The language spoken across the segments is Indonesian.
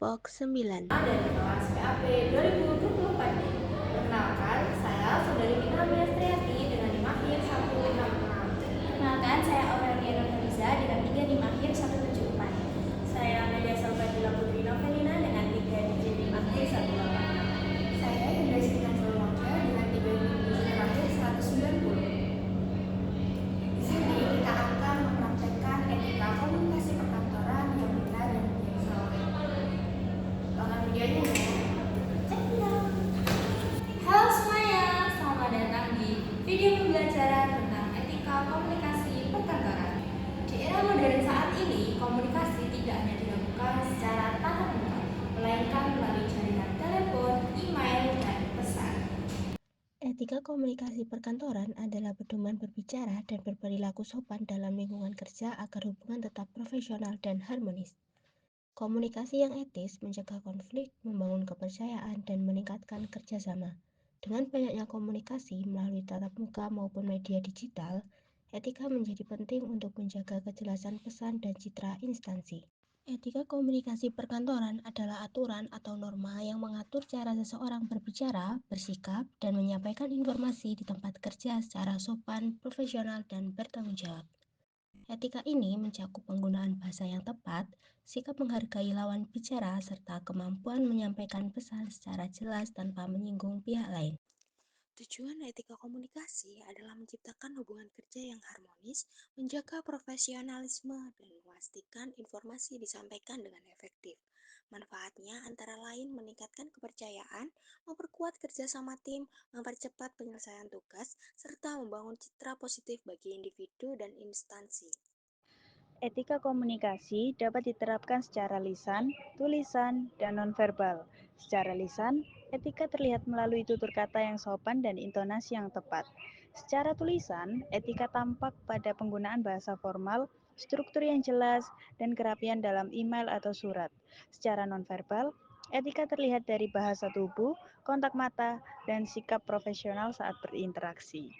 kelompok 9. Dari kelas PAP 2024 ini. Perkenalkan, saya Saudari Mita Miastriati dengan NIM akhir 166. Perkenalkan, saya Aurelia Nurhaliza dengan 3 NIM akhir 174. Saya Nadia Salvatila Putri Novelina dengan 3 digit NIM akhir 186. Saya Indra Sita Salwaka dengan 3 digit akhir 190. Di sini kita akan mempraktekkan etika komunikasi perkantoran yang benar dan yang salah. Tonton videonya ya. Halo semuanya, selamat datang di video pembelajaran tentang etika komunikasi perkantoran. Di era modern saat ini, komunikasi tidak hanya dilakukan secara tatap muka, melainkan melalui jaringan telepon, email, dan pesan. Etika komunikasi perkantoran adalah pedoman berbicara dan berperilaku sopan dalam lingkungan kerja agar hubungan tetap profesional dan harmonis. Komunikasi yang etis mencegah konflik, membangun kepercayaan, dan meningkatkan kerjasama. Dengan banyaknya komunikasi melalui tatap muka maupun media digital, etika menjadi penting untuk menjaga kejelasan pesan dan citra instansi. Etika komunikasi perkantoran adalah aturan atau norma yang mengatur cara seseorang berbicara, bersikap, dan menyampaikan informasi di tempat kerja secara sopan, profesional, dan bertanggung jawab. Etika ini mencakup penggunaan bahasa yang tepat, sikap menghargai lawan bicara, serta kemampuan menyampaikan pesan secara jelas tanpa menyinggung pihak lain. Tujuan etika komunikasi adalah menciptakan hubungan kerja yang harmonis, menjaga profesionalisme, dan memastikan informasi disampaikan dengan efektif. Manfaatnya antara lain meningkatkan kepercayaan, memperkuat kerjasama tim, mempercepat penyelesaian tugas, serta membangun citra positif bagi individu dan instansi. Etika komunikasi dapat diterapkan secara lisan, tulisan, dan nonverbal. Secara lisan, etika terlihat melalui tutur kata yang sopan dan intonasi yang tepat. Secara tulisan, etika tampak pada penggunaan bahasa formal, struktur yang jelas, dan kerapian dalam email atau surat. Secara nonverbal, etika terlihat dari bahasa tubuh, kontak mata, dan sikap profesional saat berinteraksi.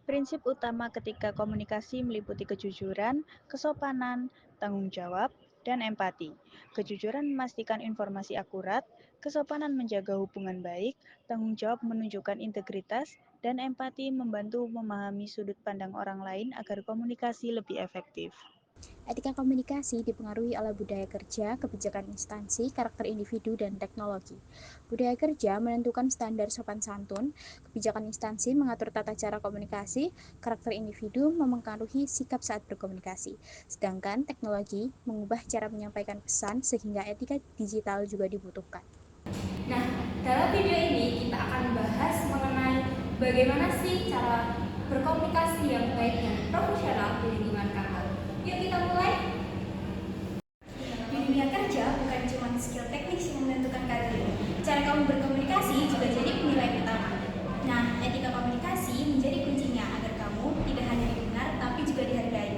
Prinsip utama ketika komunikasi meliputi kejujuran, kesopanan, tanggung jawab, dan empati. Kejujuran memastikan informasi akurat, kesopanan menjaga hubungan baik, tanggung jawab menunjukkan integritas, dan empati membantu memahami sudut pandang orang lain agar komunikasi lebih efektif. Etika komunikasi dipengaruhi oleh budaya kerja, kebijakan instansi, karakter individu, dan teknologi. Budaya kerja menentukan standar sopan santun, kebijakan instansi mengatur tata cara komunikasi, karakter individu memengaruhi sikap saat berkomunikasi. Sedangkan teknologi mengubah cara menyampaikan pesan sehingga etika digital juga dibutuhkan. Nah, dalam video ini kita akan bahas mengenai bagaimana sih cara berkomunikasi yang baik dan profesional di lingkungan kantor. Yuk kita mulai. Di dunia kerja bukan cuma skill teknis yang menentukan karir. Cara kamu berkomunikasi juga jadi penilaian utama. Nah, etika komunikasi menjadi kuncinya agar kamu tidak hanya didengar tapi juga dihargai.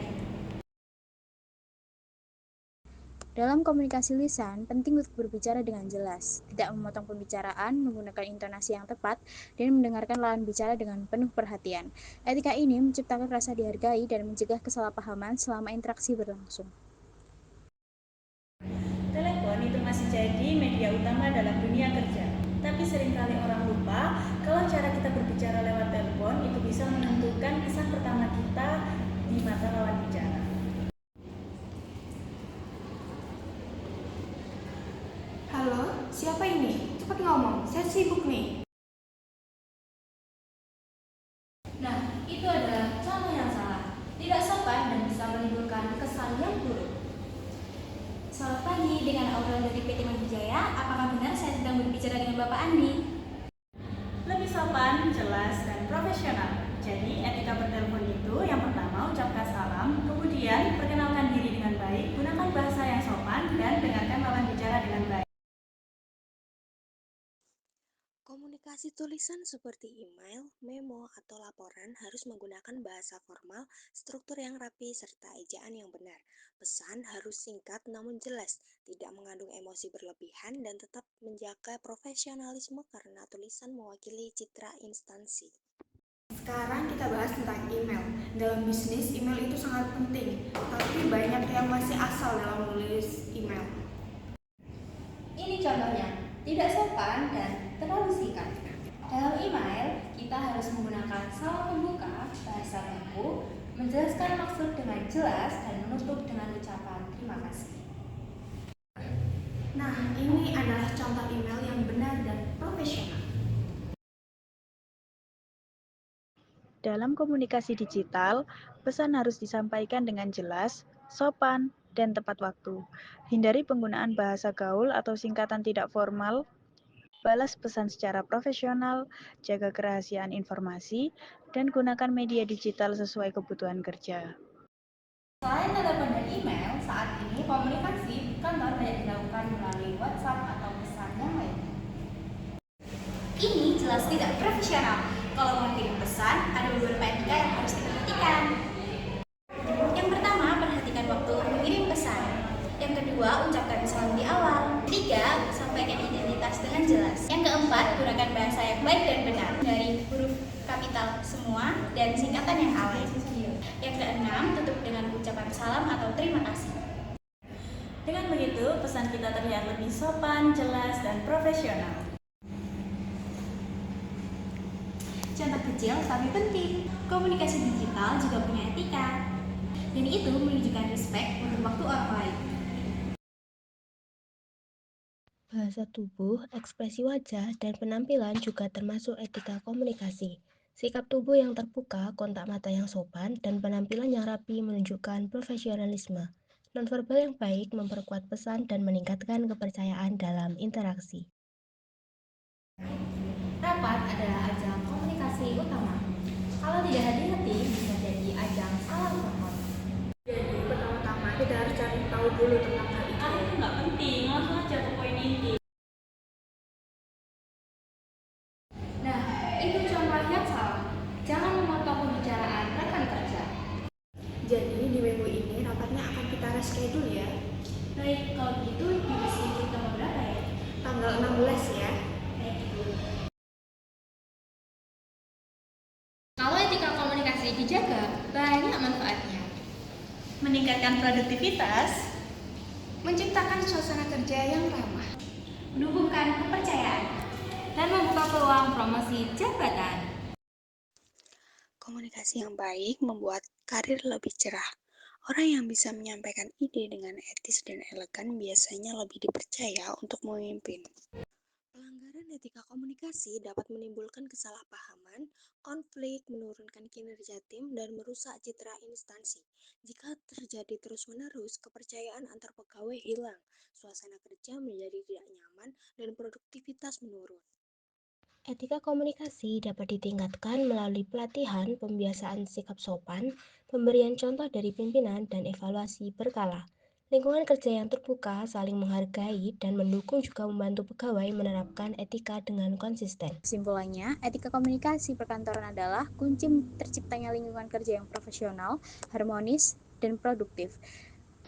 Dalam komunikasi lisan, penting untuk berbicara dengan jelas, tidak memotong pembicaraan, menggunakan intonasi yang tepat, dan mendengarkan lawan bicara dengan penuh perhatian. Etika ini menciptakan rasa dihargai dan mencegah kesalahpahaman selama interaksi berlangsung. Telepon itu masih jadi media utama dalam dunia kerja. Tapi seringkali orang lupa kalau cara kita berbicara lewat telepon itu bisa menentukan kesan pertama kita di mata lawan bicara. Halo, siapa ini? Cepat ngomong, saya sibuk nih. Nah, itu adalah contoh yang salah, tidak sopan dan bisa menimbulkan kesan yang buruk. Selamat pagi, dengan Aurel dari PT Manjaya. Apakah benar saya sedang berbicara dengan Bapak Andi? Lebih sopan, jelas, dan profesional. Jadi etika bertelepon itu yang pertama ucapkan salam, kemudian perkenalkan diri dengan baik, gunakan bahasa yang sopan, dan dengarkan lawan bicara dengan baik. Komunikasi tulisan seperti email, memo, atau laporan harus menggunakan bahasa formal, struktur yang rapi, serta ejaan yang benar. Pesan harus singkat namun jelas, tidak mengandung emosi berlebihan, dan tetap menjaga profesionalisme karena tulisan mewakili citra instansi. Sekarang kita bahas tentang email. Dalam bisnis, email itu sangat penting, tapi banyak yang masih asal dalam menulis email. Ini contohnya, tidak sopan dan terlalu singkat. Dalam email, kita harus menggunakan salam pembuka, bahasa baku, menjelaskan maksud dengan jelas dan menutup dengan ucapan terima kasih. Nah, ini adalah contoh email yang benar dan profesional. Dalam komunikasi digital, pesan harus disampaikan dengan jelas, sopan, dan tepat waktu. Hindari penggunaan bahasa gaul atau singkatan tidak formal. Balas pesan secara profesional, jaga kerahasiaan informasi, dan gunakan media digital sesuai kebutuhan kerja. Selain telepon dan email, saat ini komunikasi kantor banyak dilakukan melalui WhatsApp atau pesan yang lainnya. Ini jelas tidak profesional. Kalau mau kirim pesan, ada beberapa etika yang harus diperhatikan. Yang pertama, perhatikan waktu mengirim pesan. Yang kedua, ucapkan salam di awal. Ketiga, sampaikan identitas dengan jelas. Yang keempat, gunakan bahasa yang baik dan benar dari huruf kapital semua dan singkatan yang alay. Yang keenam, tutup dengan ucapan salam atau terima kasih. Dengan begitu, pesan kita terlihat lebih sopan, jelas, dan profesional. Contoh kecil tapi penting, komunikasi digital juga punya etika. Dan itu menunjukkan respect untuk waktu orang lain. Bahasa tubuh, ekspresi wajah, dan penampilan juga termasuk etika komunikasi. Sikap tubuh yang terbuka, kontak mata yang sopan, dan penampilan yang rapi menunjukkan profesionalisme. Nonverbal yang baik memperkuat pesan dan meningkatkan kepercayaan dalam interaksi. Rapat adalah ajang komunikasi utama. Kalau tidak hati-hati, bisa jadi ajang salah paham. Jadi, pertama-tama kita harus cari tahu dulu tentang hal itu. Itu nggak penting, langsung aja ke poin inti. Nah, itu contoh yang salah. Jangan memotong pembicaraan rekan kerja. Jadi, di minggu ini rapatnya akan kita reschedule ya. Baik, kalau gitu divisi kita berapa ya? Tanggal 16 ya. Kalau etika komunikasi dijaga, banyak manfaatnya. Meningkatkan produktivitas, Menciptakan suasana kerja yang ramah, menumbuhkan kepercayaan, dan membuka peluang promosi jabatan. Komunikasi yang baik membuat karir lebih cerah. Orang yang bisa menyampaikan ide dengan etis dan elegan biasanya lebih dipercaya untuk memimpin. Pelanggaran etika komunikasi dapat menimbulkan kesalahpahaman, konflik, menurunkan kinerja tim, dan merusak citra instansi. Jika terjadi terus-menerus, kepercayaan antar pegawai hilang, suasana kerja menjadi tidak nyaman, dan produktivitas menurun. Etika komunikasi dapat ditingkatkan melalui pelatihan, pembiasaan sikap sopan, pemberian contoh dari pimpinan, dan evaluasi berkala. Lingkungan kerja yang terbuka, saling menghargai, dan mendukung juga membantu pegawai menerapkan etika dengan konsisten. Kesimpulannya, etika komunikasi perkantoran adalah kunci terciptanya lingkungan kerja yang profesional, harmonis, dan produktif.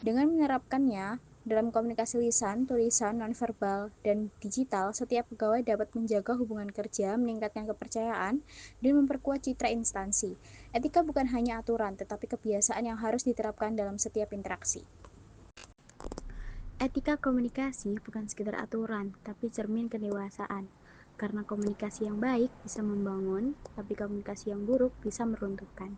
Dengan menerapkannya dalam komunikasi lisan, tulisan, nonverbal, dan digital, setiap pegawai dapat menjaga hubungan kerja, meningkatkan kepercayaan, dan memperkuat citra instansi. Etika bukan hanya aturan, tetapi kebiasaan yang harus diterapkan dalam setiap interaksi. Etika komunikasi bukan sekedar aturan, tapi cermin kedewasaan. Karena komunikasi yang baik bisa membangun, tapi komunikasi yang buruk bisa meruntuhkan.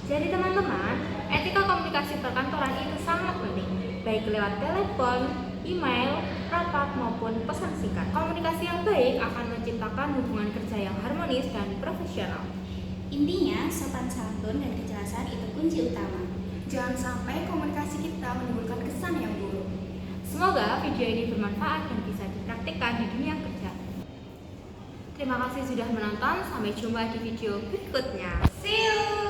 Jadi teman-teman, etika komunikasi perkantoran itu sangat penting, baik lewat telepon, email, rapat, maupun pesan singkat. Komunikasi yang baik akan menciptakan hubungan kerja yang harmonis dan profesional. Intinya, sopan santun dan kejelasan itu kunci utama. Jangan sampai komunikasi kita menimbulkan kesan yang buruk. Semoga video ini bermanfaat dan bisa dipraktikkan di dunia kerja. Terima kasih sudah menonton, sampai jumpa di video berikutnya. See you!